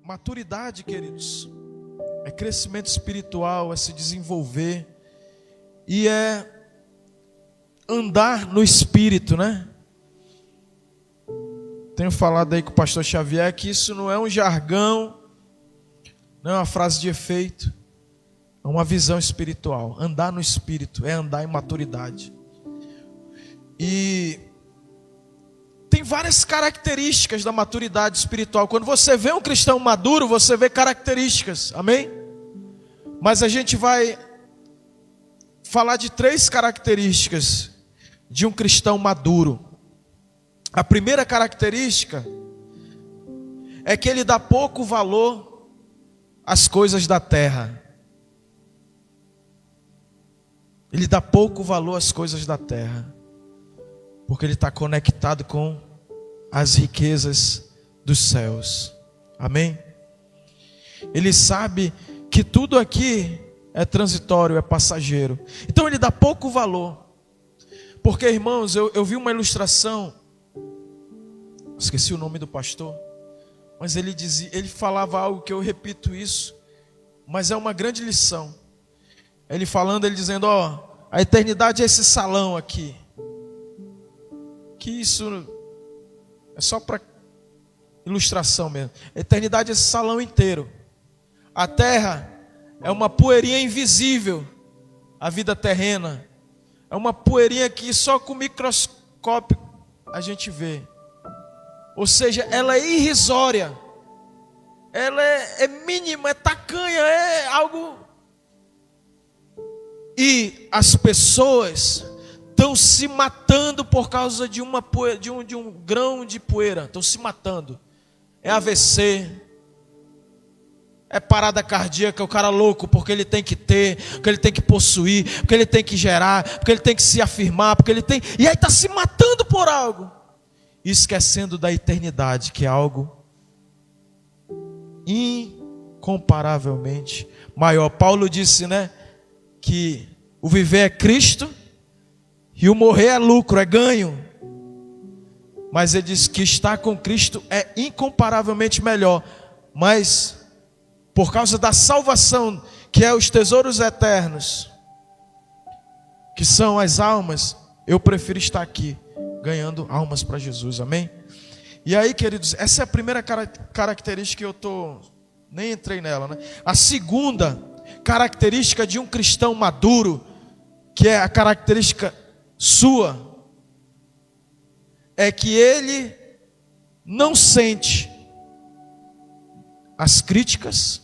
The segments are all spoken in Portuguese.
Maturidade, queridos, é crescimento espiritual, é se desenvolver e é andar no Espírito, né? Tenho falado aí com o pastor Xavier que isso não é um jargão, não é uma frase de efeito, é uma visão espiritual. Andar no Espírito é andar em maturidade. E tem várias características da maturidade espiritual. Quando você vê um cristão maduro, você vê características, amém? Mas a gente vai falar de 3 características de um cristão maduro. A primeira característica é que ele dá pouco valor às coisas da terra. Ele dá pouco valor às coisas da terra, porque ele está conectado com as riquezas dos céus. Amém? Ele sabe que tudo aqui é transitório, é passageiro. Então ele dá pouco valor. Porque, irmãos, eu vi uma ilustração, esqueci o nome do pastor, mas ele falava algo que eu repito isso, mas é uma grande lição. Ele falando, ele dizendo, a eternidade é esse salão aqui. Que isso é só para ilustração mesmo. A eternidade é esse salão inteiro. A terra é uma poeirinha invisível. A vida terrena é uma poeirinha que só com microscópio a gente vê. Ou seja, ela é irrisória. Ela é mínima, é tacanha, é algo. E as pessoas estão se matando por causa de uma poeira, de um grão de poeira. Estão se matando. É AVC, é parada cardíaca, o cara louco, porque ele tem que ter, porque ele tem que possuir, porque ele tem que gerar, porque ele tem que se afirmar, porque ele tem. E aí está se matando por algo, esquecendo da eternidade, que é algo incomparavelmente maior. Paulo disse, né, que o viver é Cristo e o morrer é lucro, é ganho. Mas ele diz que estar com Cristo é incomparavelmente melhor. Mas por causa da salvação, que é os tesouros eternos, que são as almas, eu prefiro estar aqui, ganhando almas para Jesus, amém? E aí, queridos, essa é a primeira característica que nem entrei nela, né? A segunda característica de um cristão maduro, que é a característica sua, é que ele não sente as críticas,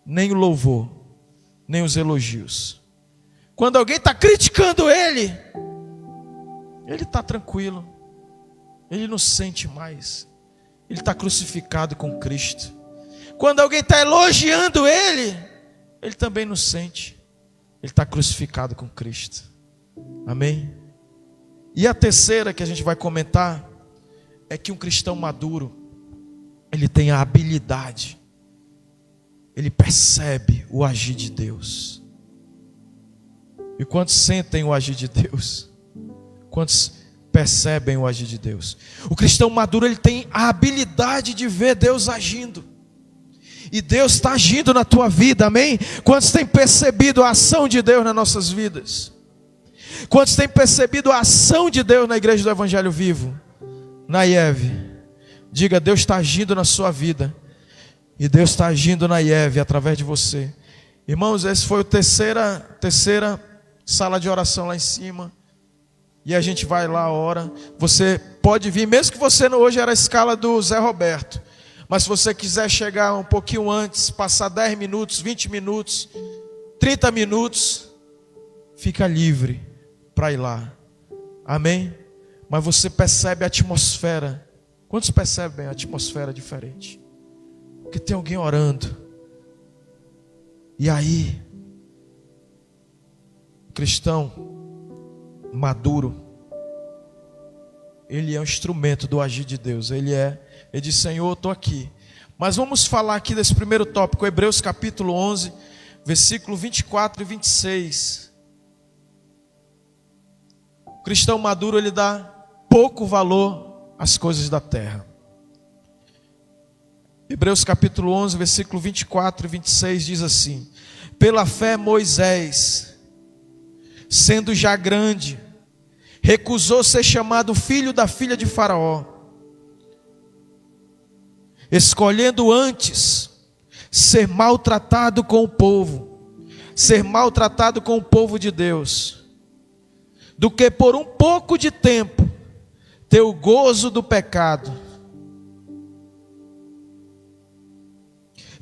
nem o louvor, nem os elogios. Quando alguém está criticando ele está tranquilo, ele não sente mais, ele está crucificado com Cristo. Quando alguém está elogiando ele também não sente, ele está crucificado com Cristo. Amém? E a terceira que a gente vai comentar é que um cristão maduro, ele tem a habilidade, ele percebe o agir de Deus. E quantos sentem o agir de Deus? Quantos percebem o agir de Deus? O cristão maduro, ele tem a habilidade de ver Deus agindo. E Deus está agindo na tua vida, amém? Quantos têm percebido a ação de Deus nas nossas vidas? Quantos têm percebido a ação de Deus na igreja do Evangelho Vivo? Na IEV. Diga, Deus está agindo na sua vida. E Deus está agindo na IEV através de você. Irmãos, esse foi a terceira sala de oração lá em cima. E a gente vai lá, ora. Você pode vir, mesmo que você não, hoje era a escala do Zé Roberto. Mas se você quiser chegar um pouquinho antes, passar 10 minutos, 20 minutos, 30 minutos, fica livre para ir lá. Amém? Mas você percebe a atmosfera. Quantos percebem a atmosfera diferente? Porque tem alguém orando. E aí, cristão maduro, ele é um instrumento do agir de Deus. Ele diz, Senhor, eu estou aqui. Mas vamos falar aqui desse primeiro tópico, Hebreus capítulo 11, versículo 24 e 26. O cristão maduro, ele dá pouco valor às coisas da terra. Hebreus capítulo 11, versículo 24 e 26 diz assim: pela fé Moisés, sendo já grande, recusou ser chamado filho da filha de Faraó, escolhendo antes ser maltratado com o povo, ser maltratado com o povo de Deus, do que por um pouco de tempo ter o gozo do pecado,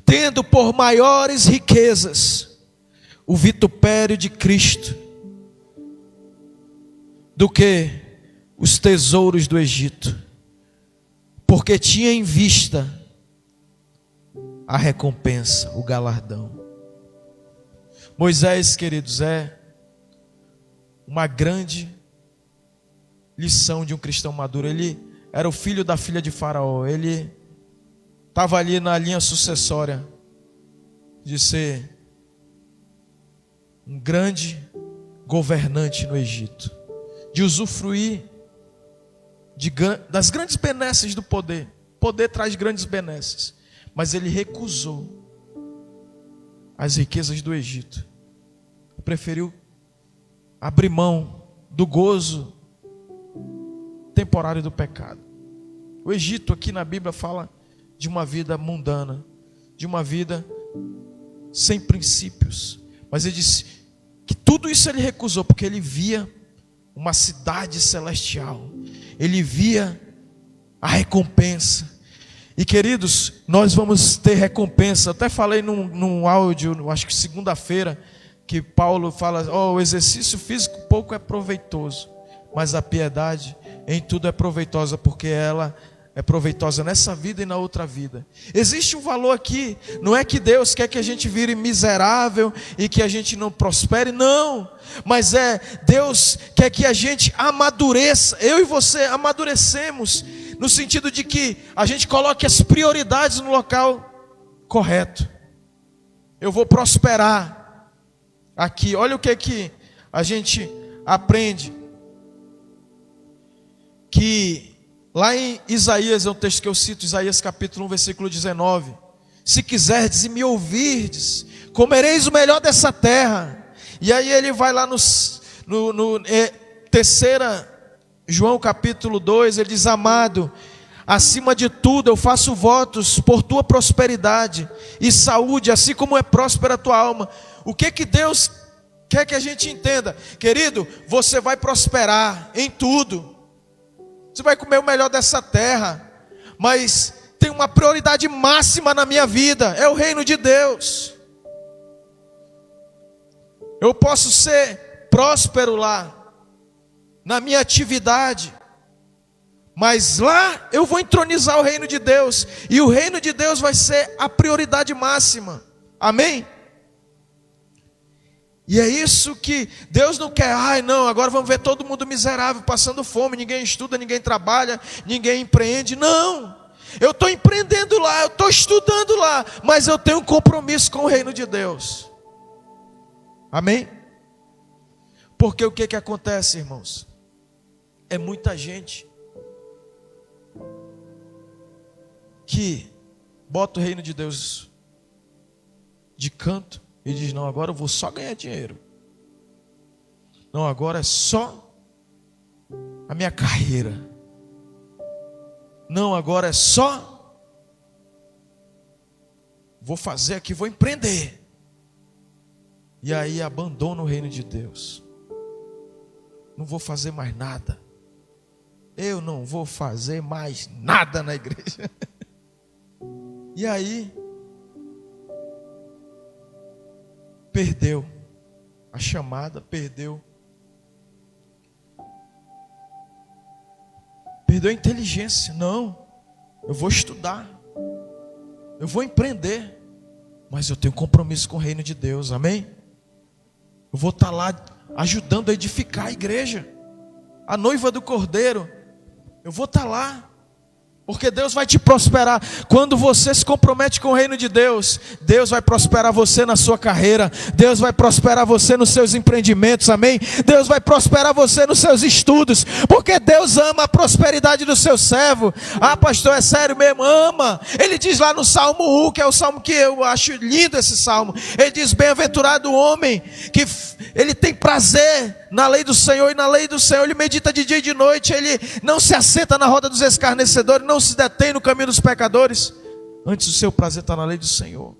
tendo por maiores riquezas o vitupério de Cristo do que os tesouros do Egito, porque tinha em vista a recompensa, o galardão. Moisés, queridos, é uma grande lição de um cristão maduro. Ele era o filho da filha de Faraó, ele estava ali na linha sucessória de ser um grande governante no Egito, de usufruir das grandes benesses do poder. Poder traz grandes benesses, mas ele recusou as riquezas do Egito, preferiu abrir mão do gozo temporário do pecado. O Egito aqui na Bíblia fala de uma vida mundana, de uma vida sem princípios, mas ele disse que tudo isso ele recusou, porque ele via uma cidade celestial, ele via a recompensa. E queridos, nós vamos ter recompensa. Eu até falei num áudio, acho que segunda-feira, que Paulo fala: o exercício físico pouco é proveitoso, mas a piedade em tudo é proveitosa, porque ela é proveitosa nessa vida e na outra vida. Existe um valor aqui. Não é que Deus quer que a gente vire miserável e que a gente não prospere, não. Mas Deus quer que a gente amadureça. Eu e você amadurecemos no sentido de que a gente coloque as prioridades no local correto. Eu vou prosperar aqui. Olha o que a gente aprende. Que lá em Isaías, é um texto que eu cito, Isaías capítulo 1, versículo 19. Se quiserdes e me ouvirdes, comereis o melhor dessa terra. E aí ele vai lá no terceira João capítulo 2, ele diz: amado, acima de tudo eu faço votos por tua prosperidade e saúde, assim como é próspera a tua alma. O que Deus quer que a gente entenda? Querido, você vai prosperar em tudo. Você vai comer o melhor dessa terra, mas tem uma prioridade máxima na minha vida, é o reino de Deus. Eu posso ser próspero lá, na minha atividade, mas lá eu vou entronizar o reino de Deus, e o reino de Deus vai ser a prioridade máxima. Amém? E é isso que Deus não quer. Não, agora vamos ver todo mundo miserável, passando fome, ninguém estuda, ninguém trabalha, ninguém empreende. Não, eu estou empreendendo lá, eu estou estudando lá, mas eu tenho um compromisso com o reino de Deus. Amém? Porque o que acontece, irmãos? É muita gente que bota o reino de Deus de canto e diz: não, agora eu vou só ganhar dinheiro. Não, agora é só a minha carreira. Não, agora é só vou fazer aqui, vou empreender. E aí abandona o reino de Deus. Não vou fazer mais nada. Eu não vou fazer mais nada na igreja. E aí perdeu a chamada, perdeu a inteligência. Não, eu vou estudar, eu vou empreender, mas eu tenho compromisso com o reino de Deus. Amém? Eu vou estar lá ajudando a edificar a igreja, a noiva do Cordeiro. Eu vou estar lá Porque Deus vai te prosperar. Quando você se compromete com o reino de Deus, Deus vai prosperar você na sua carreira. Deus vai prosperar você nos seus empreendimentos, amém? Deus vai prosperar você nos seus estudos. Porque Deus ama a prosperidade do seu servo. Ah, pastor, é sério mesmo? Ama. Ele diz lá no Salmo 1, que é o salmo que eu acho lindo esse salmo. Ele diz, bem-aventurado o homem que ele tem prazer na lei do Senhor, e na lei do Senhor ele medita de dia e de noite. Ele não se assenta na roda dos escarnecedores, não se detém no caminho dos pecadores. Antes o seu prazer está na lei do Senhor.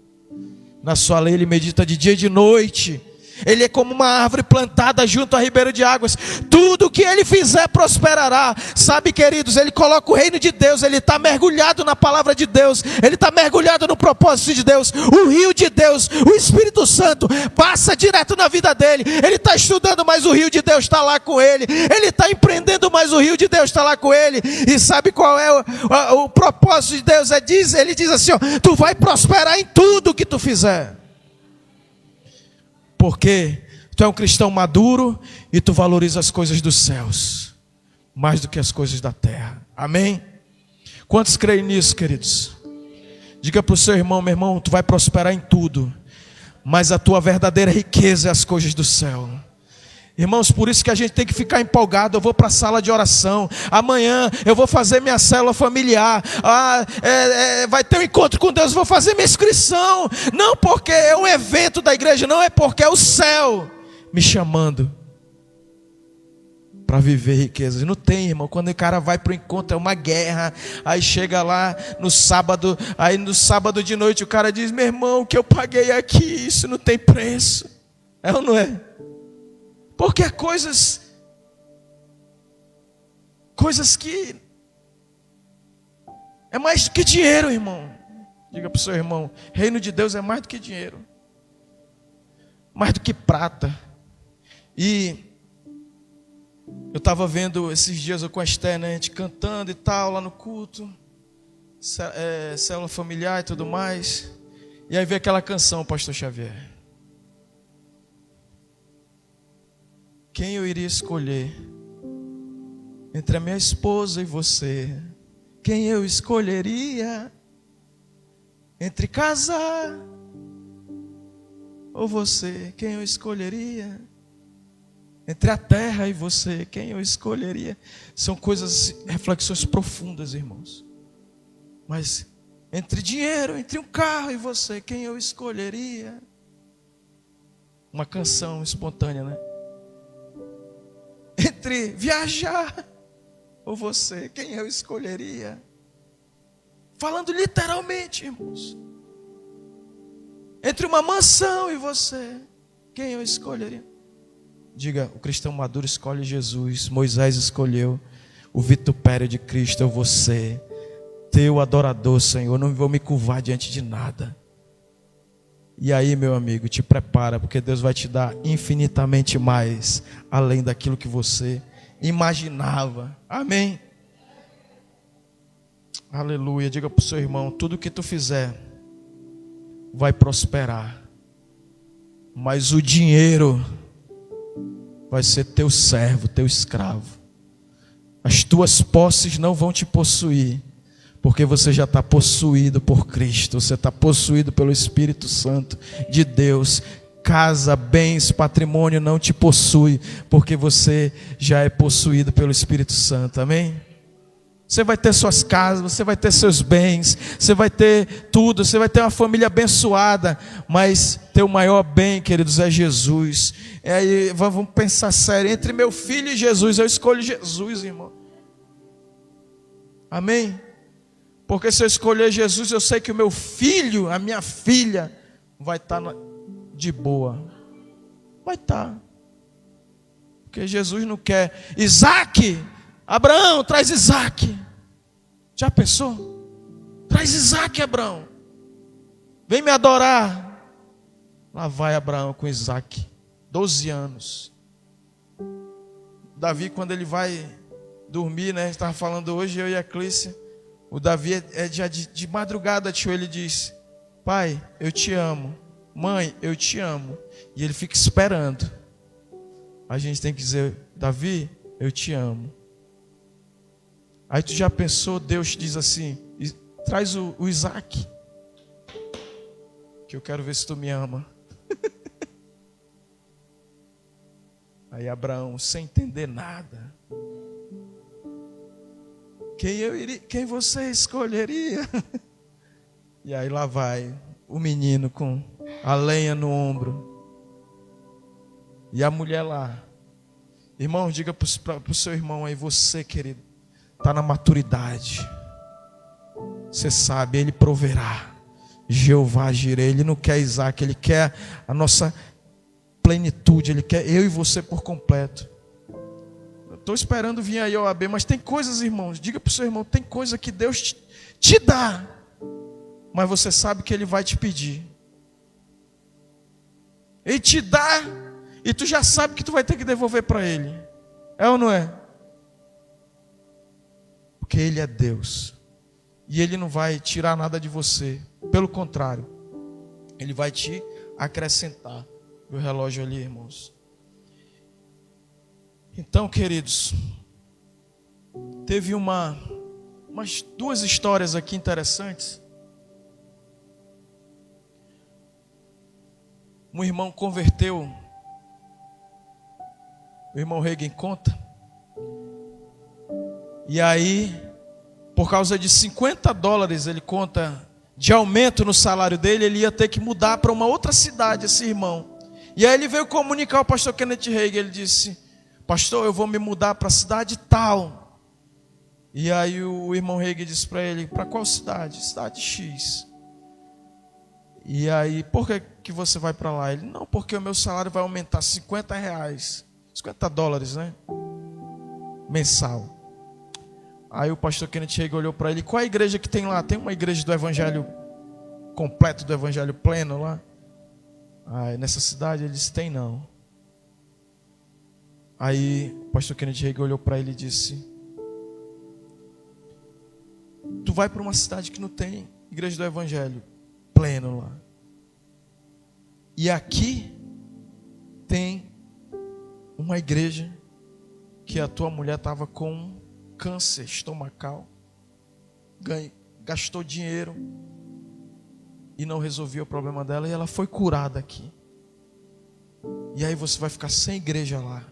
Na sua lei ele medita de dia e de noite. Ele é como uma árvore plantada junto à ribeira de águas. Tudo que ele fizer prosperará. Sabe, queridos, ele coloca o reino de Deus. Ele está mergulhado na palavra de Deus. Ele está mergulhado no propósito de Deus. O rio de Deus, o Espírito Santo, passa direto na vida dele. Ele está estudando, mas o rio de Deus está lá com ele. Ele está empreendendo, mas o rio de Deus está lá com ele. E sabe qual é o propósito de Deus? Ele diz assim, ó, tu vai prosperar em tudo que tu fizer. Porque tu é um cristão maduro e tu valoriza as coisas dos céus mais do que as coisas da terra. Amém? Quantos creem nisso, queridos? Diga para o seu irmão, meu irmão, tu vai prosperar em tudo, mas a tua verdadeira riqueza é as coisas do céu. Irmãos, por isso que a gente tem que ficar empolgado. Eu vou para a sala de oração. Amanhã eu vou fazer minha célula familiar. Vai ter um encontro com Deus. Vou fazer minha inscrição. Não porque é um evento da igreja. Não, é porque é o céu me chamando para viver riquezas. Não tem, irmão. Quando o cara vai para o encontro é uma guerra. Aí chega lá no sábado. Aí no sábado de noite o cara diz, meu irmão, o que eu paguei aqui, isso não tem preço. É ou não é? Porque coisas que é mais do que dinheiro, irmão. Diga para o seu irmão, reino de Deus é mais do que dinheiro, mais do que prata. E eu estava vendo esses dias com a Esther, né, a gente cantando e tal, lá no culto, célula familiar e tudo mais. E aí veio aquela canção, Pastor Xavier. Quem eu iria escolher entre a minha esposa e você? Quem eu escolheria entre casar ou você? Quem eu escolheria entre a terra e você? Quem eu escolheria? São coisas, reflexões profundas, irmãos. Mas entre dinheiro, entre um carro e você, quem eu escolheria? Uma canção espontânea, né? Entre viajar ou você, quem eu escolheria? Falando literalmente, irmãos. Entre uma mansão e você, quem eu escolheria? Diga, o cristão maduro escolhe Jesus. Moisés escolheu o vitupério de Cristo. Eu vou ser teu adorador, Senhor. Não vou me curvar diante de nada. E aí, meu amigo, te prepara, porque Deus vai te dar infinitamente mais, além daquilo que você imaginava. Amém? Aleluia. Diga para o seu irmão, tudo que tu fizer vai prosperar, mas o dinheiro vai ser teu servo, teu escravo. As tuas posses não vão te possuir, porque você já está possuído por Cristo. Você está possuído pelo Espírito Santo de Deus. Casa, bens, patrimônio não te possui, porque você já é possuído pelo Espírito Santo. Amém? Você vai ter suas casas, você vai ter seus bens, você vai ter tudo, você vai ter uma família abençoada. Mas teu maior bem, queridos, é Jesus. Aí vamos pensar sério, entre meu filho e Jesus, eu escolho Jesus, irmão. Amém? Porque se eu escolher Jesus, eu sei que o meu filho, a minha filha, vai estar de boa. Vai estar. Porque Jesus não quer. Isaac, Abraão, traz Isaac. Já pensou? Traz Isaac, Abraão. Vem me adorar. Lá vai Abraão com Isaac. 12 anos. Davi, quando ele vai dormir, né? A gente estava falando hoje, eu e a Clícia. O Davi já de madrugada, tio, ele diz: pai, eu te amo. Mãe, eu te amo. E ele fica esperando. A gente tem que dizer: Davi, eu te amo. Aí tu já pensou, Deus diz assim, traz o Isaac, que eu quero ver se tu me ama. Aí Abraão, sem entender nada, quem você escolheria? E aí lá vai o menino com a lenha no ombro. E a mulher lá. Irmão, diga para o seu irmão aí, você, querido, está na maturidade. Você sabe, ele proverá. Jeová Jireh, ele não quer Isaac, ele quer a nossa plenitude, ele quer eu e você por completo. Estou esperando vir aí a OAB, mas tem coisas, irmãos, diga para o seu irmão, tem coisa que Deus te dá, mas você sabe que Ele vai te pedir. Ele te dá, e tu já sabe que tu vai ter que devolver para Ele. É ou não é? Porque Ele é Deus, e Ele não vai tirar nada de você, pelo contrário, Ele vai te acrescentar. O relógio ali, irmãos. Então, queridos, teve umas duas histórias aqui interessantes. Um irmão converteu, o irmão Reagan conta, e aí, por causa de $50, ele conta, de aumento no salário dele, ele ia ter que mudar para uma outra cidade, esse irmão. E aí ele veio comunicar ao pastor Kenneth Reagan, ele disse, pastor, eu vou me mudar para a cidade tal. E aí o irmão Reagan disse para ele, para qual cidade? Cidade X. E aí, por que você vai para lá? Ele, não, porque o meu salário vai aumentar $50, $50, né? Mensal. Aí o pastor Kenneth Reagan olhou para ele, qual a igreja que tem lá? Tem uma igreja do evangelho completo, do evangelho pleno lá? Aí nessa cidade ele disse, tem não. Aí o pastor Kenneth Reagan olhou para ele e disse, tu vai para uma cidade que não tem igreja do evangelho pleno lá. E aqui tem uma igreja que a tua mulher estava com câncer estomacal, gastou dinheiro e não resolvia o problema dela, e ela foi curada aqui. E aí você vai ficar sem igreja lá.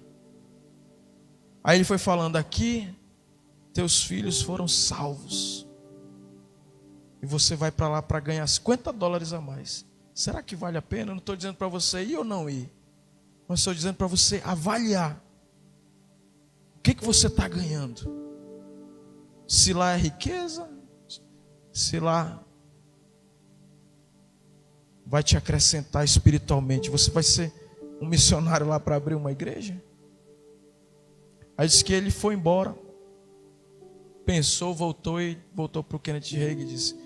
Aí ele foi falando, aqui teus filhos foram salvos, e você vai para lá para ganhar $50 a mais. Será que vale a pena? Eu não estou dizendo para você ir ou não ir, mas estou dizendo para você avaliar o que você está ganhando. Se lá é riqueza, se lá vai te acrescentar espiritualmente, você vai ser um missionário lá para abrir uma igreja? Aí disse que ele foi embora, pensou, voltou para o Kenneth Reagan e disse,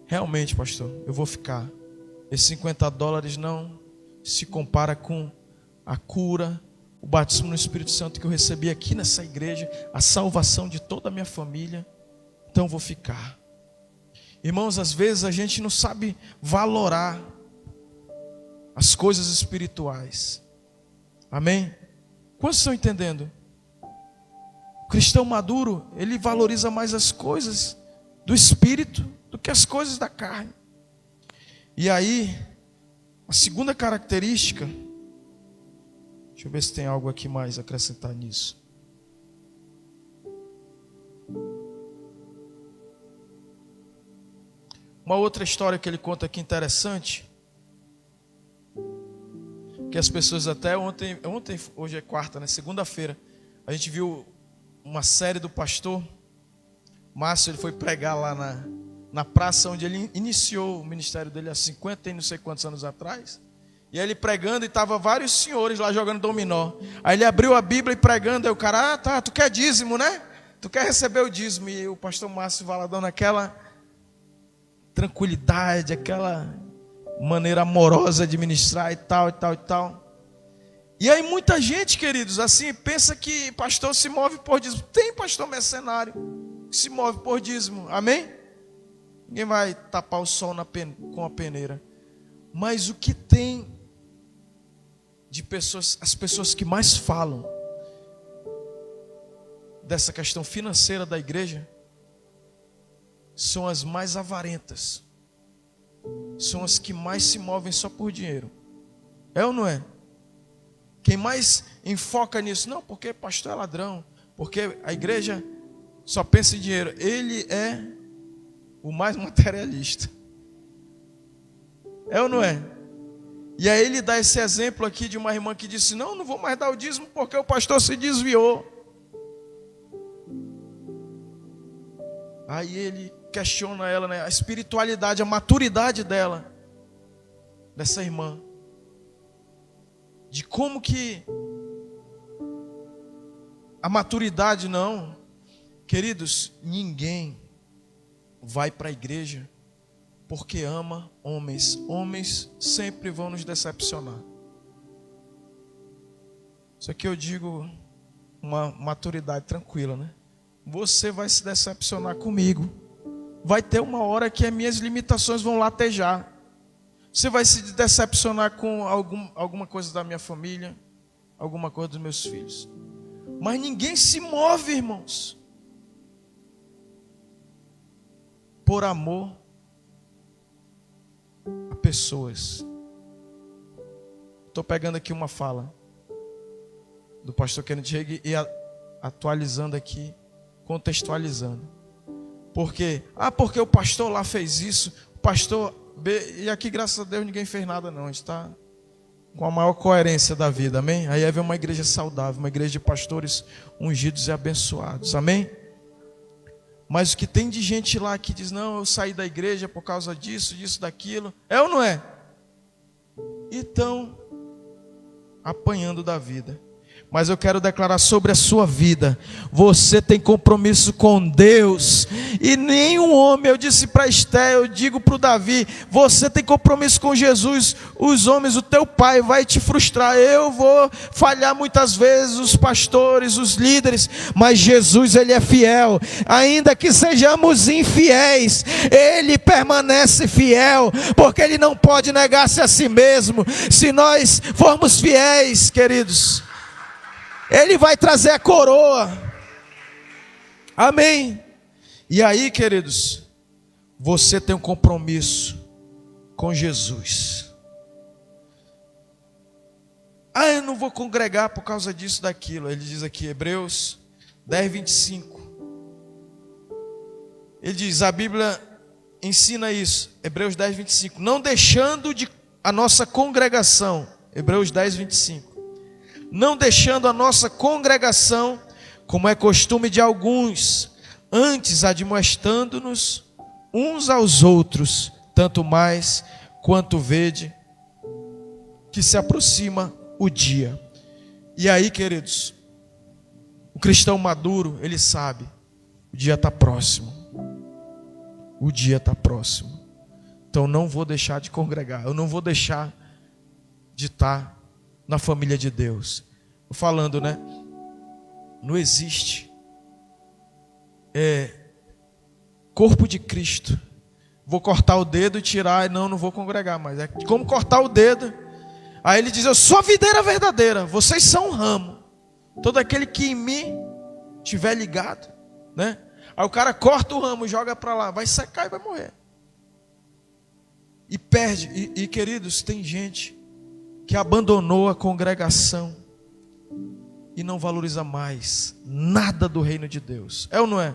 realmente, pastor, eu vou ficar. Esses $50 não se compara com a cura, o batismo no Espírito Santo que eu recebi aqui nessa igreja, a salvação de toda a minha família, então eu vou ficar. Irmãos, às vezes a gente não sabe valorar as coisas espirituais. Amém? Quantos estão entendendo? O cristão maduro, ele valoriza mais as coisas do Espírito do que as coisas da carne. E aí, a segunda característica, deixa eu ver se tem algo aqui mais a acrescentar nisso. Uma outra história que ele conta aqui interessante, que as pessoas até ontem, hoje é quarta, né? Segunda-feira, a gente viu uma série do pastor Márcio, ele foi pregar lá na praça onde ele iniciou o ministério dele há 50 e não sei quantos anos atrás. E aí ele pregando, e estava vários senhores lá jogando dominó. Aí ele abriu a Bíblia e pregando, aí o cara, tá, tu quer dízimo, né? Tu quer receber o dízimo. E o pastor Márcio Valadão naquela tranquilidade, aquela maneira amorosa de ministrar e tal, e tal, e tal. E aí muita gente, queridos, assim, pensa que pastor se move por dízimo. Tem pastor mercenário que se move por dízimo, amém? Ninguém vai tapar o sol com a peneira. Mas o que tem de pessoas, as pessoas que mais falam dessa questão financeira da igreja são as mais avarentas. São as que mais se movem só por dinheiro. É ou não é? Quem mais enfoca nisso, não, porque pastor é ladrão, porque a igreja só pensa em dinheiro. Ele é o mais materialista. É ou não é? E aí ele dá esse exemplo aqui de uma irmã que disse, não vou mais dar o dízimo porque o pastor se desviou. Aí ele questiona ela, né, a espiritualidade, a maturidade dela, dessa irmã. De como que a maturidade não. Queridos, ninguém vai para a igreja porque ama homens. Homens sempre vão nos decepcionar. Isso aqui eu digo uma maturidade tranquila, né? Você vai se decepcionar comigo. Vai ter uma hora que as minhas limitações vão latejar. Você vai se decepcionar com alguma coisa da minha família, alguma coisa dos meus filhos. Mas ninguém se move, irmãos, por amor a pessoas. Estou pegando aqui uma fala do pastor Kenneth Hagin e atualizando aqui, contextualizando. Porque o pastor lá fez isso, o pastor B, e aqui graças a Deus ninguém fez nada não, a gente está com a maior coerência da vida, amém? Aí vem uma igreja saudável, uma igreja de pastores ungidos e abençoados, amém? Mas o que tem de gente lá que diz, não, eu saí da igreja por causa disso, daquilo, é ou não é? E estão apanhando da vida. Mas eu quero declarar sobre a sua vida, você tem compromisso com Deus, e nenhum homem, eu disse para Esté, eu digo para o Davi, você tem compromisso com Jesus. Os homens, o teu pai vai te frustrar, eu vou falhar muitas vezes, os pastores, os líderes, mas Jesus, Ele é fiel, ainda que sejamos infiéis, Ele permanece fiel, porque Ele não pode negar-se a si mesmo. Se nós formos fiéis, queridos, Ele vai trazer a coroa. Amém. E aí, queridos, você tem um compromisso com Jesus. Eu não vou congregar por causa disso, daquilo. Ele diz aqui, Hebreus 10, 25. Ele diz, a Bíblia ensina isso. Hebreus 10, 25. Não deixando de a nossa congregação. Hebreus 10, 25. Não deixando a nossa congregação, como é costume de alguns, antes admoestando-nos uns aos outros, tanto mais quanto vede que se aproxima o dia. E aí, queridos, o cristão maduro, ele sabe, o dia está próximo. O dia está próximo. Então não vou deixar de congregar, eu não vou deixar de estar na família de Deus. Falando, né? Não existe corpo de Cristo. Vou cortar o dedo e tirar, não vou congregar mais. É como cortar o dedo. Aí ele diz, eu sou a videira verdadeira, vocês são um ramo. Todo aquele que em mim estiver ligado, né? Aí o cara corta o ramo, joga para lá, vai secar e vai morrer. E perde. E queridos, tem gente que abandonou a congregação e não valoriza mais nada do reino de Deus. É ou não é?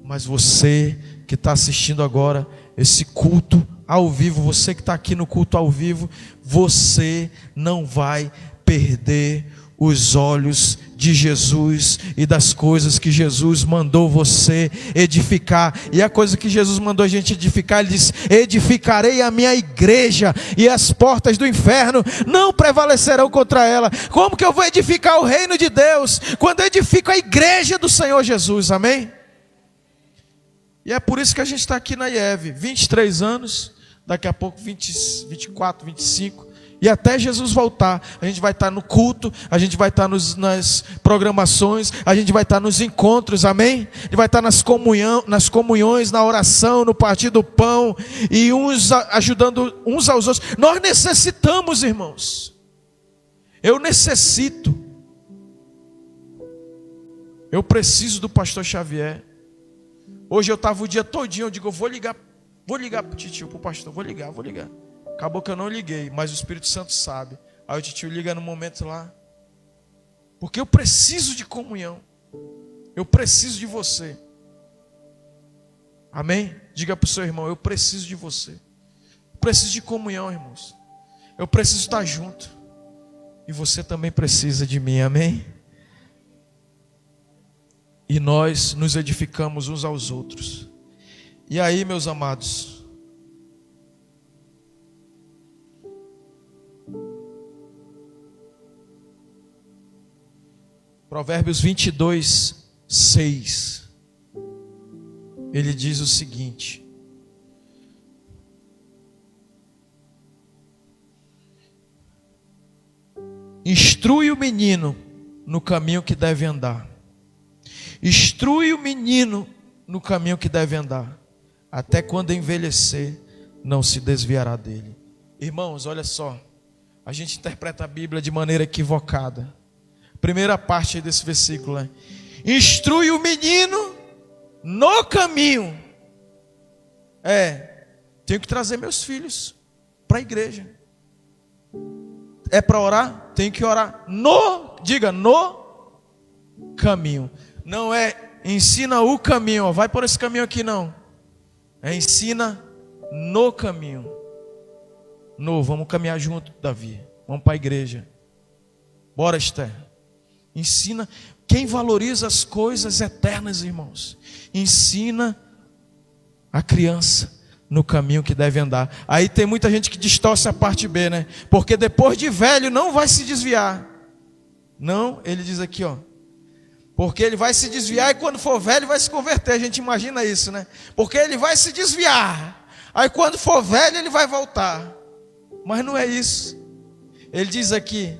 Mas você que está assistindo agora esse culto ao vivo, você que está aqui no culto ao vivo, você não vai perder os olhos de Jesus e das coisas que Jesus mandou você edificar. E a coisa que Jesus mandou a gente edificar, Ele diz, edificarei a minha igreja e as portas do inferno não prevalecerão contra ela. Como que eu vou edificar o reino de Deus quando eu edifico a igreja do Senhor Jesus? Amém? E é por isso que a gente está aqui na IEV, 23 anos, daqui a pouco 24, 25, e até Jesus voltar, a gente vai estar no culto, a gente vai estar nas programações, a gente vai estar nos encontros, amém? A gente vai estar nas comunhões, na oração, no partir do pão, e uns ajudando uns aos outros. Nós necessitamos, irmãos. Eu necessito Eu preciso do pastor Xavier. Hoje eu estava o dia todinho, eu digo, eu vou ligar pro titio, pro pastor, vou ligar. Acabou que eu não liguei, mas o Espírito Santo sabe. Aí o titio liga no momento lá. Porque eu preciso de comunhão. Eu preciso de você. Amém? Diga para o seu irmão, eu preciso de você. Eu preciso de comunhão, irmãos. Eu preciso estar junto. E você também precisa de mim, amém? E nós nos edificamos uns aos outros. E aí, meus amados, Provérbios 22, 6. Ele diz o seguinte: instrui o menino no caminho que deve andar. Instrui o menino no caminho que deve andar. Até quando envelhecer, não se desviará dele. Irmãos, olha só. A gente interpreta a Bíblia de maneira equivocada. Primeira parte desse versículo é: instrui o menino no caminho. Tenho que trazer meus filhos para a igreja. É para orar? Tenho que orar no caminho. Não é ensina o caminho, ó, vai por esse caminho aqui não. É ensina no caminho. Vamos caminhar junto, Davi. Vamos para a igreja. Bora, Esther. Ensina. Quem valoriza as coisas eternas, irmãos, ensina a criança no caminho que deve andar. Aí tem muita gente que distorce a parte B, né? Porque depois de velho não vai se desviar. Não, ele diz aqui, ó. Porque ele vai se desviar e quando for velho vai se converter. A gente imagina isso, né? Porque ele vai se desviar. Aí quando for velho ele vai voltar. Mas não é isso. Ele diz aqui: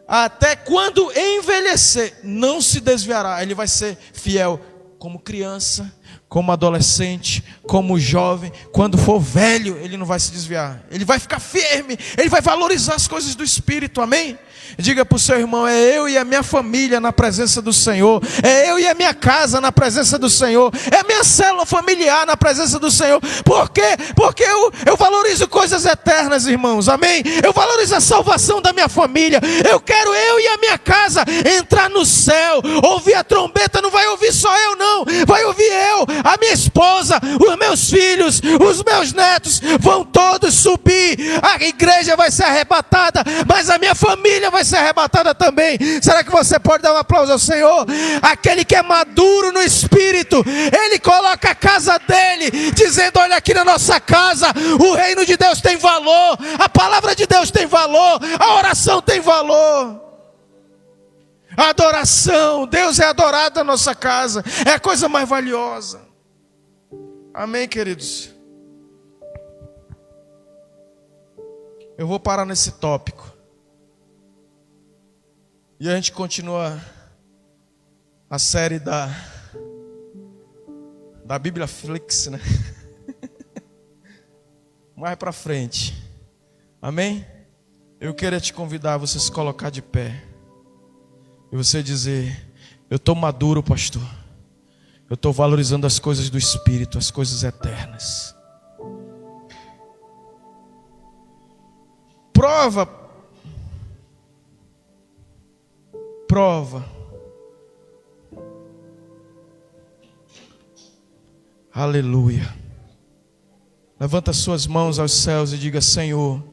até quando envelhecer, não se desviará. Ele vai ser fiel como criança, como adolescente, como jovem. Quando for velho, ele não vai se desviar. Ele vai ficar firme. Ele vai valorizar as coisas do Espírito, amém? Diga para o seu irmão: é eu e a minha família na presença do Senhor. É eu e a minha casa na presença do Senhor. É a minha célula familiar na presença do Senhor. Por quê? Porque eu valorizo coisas eternas, irmãos, amém? Eu valorizo a salvação da minha família. Eu quero eu e a minha casa entrar no céu. Ouvir a trombeta, não vai ouvir só eu não. Vai ouvir eu, a minha esposa, os meus filhos, os meus netos. Vão todos subir. A igreja vai ser arrebatada, mas a minha família vai ser arrebatada também. Será que você pode dar um aplauso ao Senhor? Aquele que é maduro no Espírito, ele coloca a casa dele, dizendo: olha, aqui na nossa casa o reino de Deus tem valor, a palavra de Deus tem valor, a oração tem valor, a adoração, Deus é adorado na nossa casa, é a coisa mais valiosa. Amém, queridos? Eu vou parar nesse tópico. E a gente continua a série da Bíblia Flix, né? Mais para frente. Amém? Eu queria te convidar a você se colocar de pé. E você dizer: eu estou maduro, pastor. Eu estou valorizando as coisas do Espírito, as coisas eternas. Prova. Aleluia. Levanta suas mãos aos céus e diga: Senhor,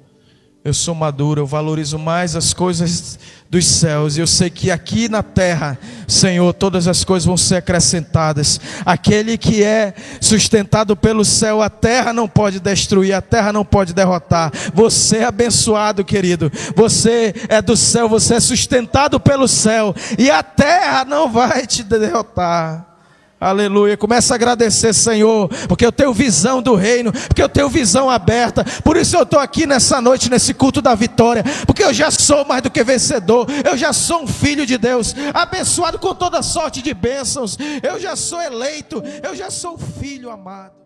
eu sou maduro, eu valorizo mais as coisas dos céus. E eu sei que aqui na terra, Senhor, todas as coisas vão ser acrescentadas. Aquele que é sustentado pelo céu, a terra não pode destruir, a terra não pode derrotar. Você é abençoado, querido. Você é do céu, você é sustentado pelo céu. E a terra não vai te derrotar. Aleluia. Começa a agradecer, Senhor, porque eu tenho visão do reino, porque eu tenho visão aberta. Por isso eu estou aqui nessa noite, nesse culto da vitória, porque eu já sou mais do que vencedor. Eu já sou um filho de Deus, abençoado com toda sorte de bênçãos. Eu já sou eleito, eu já sou filho amado.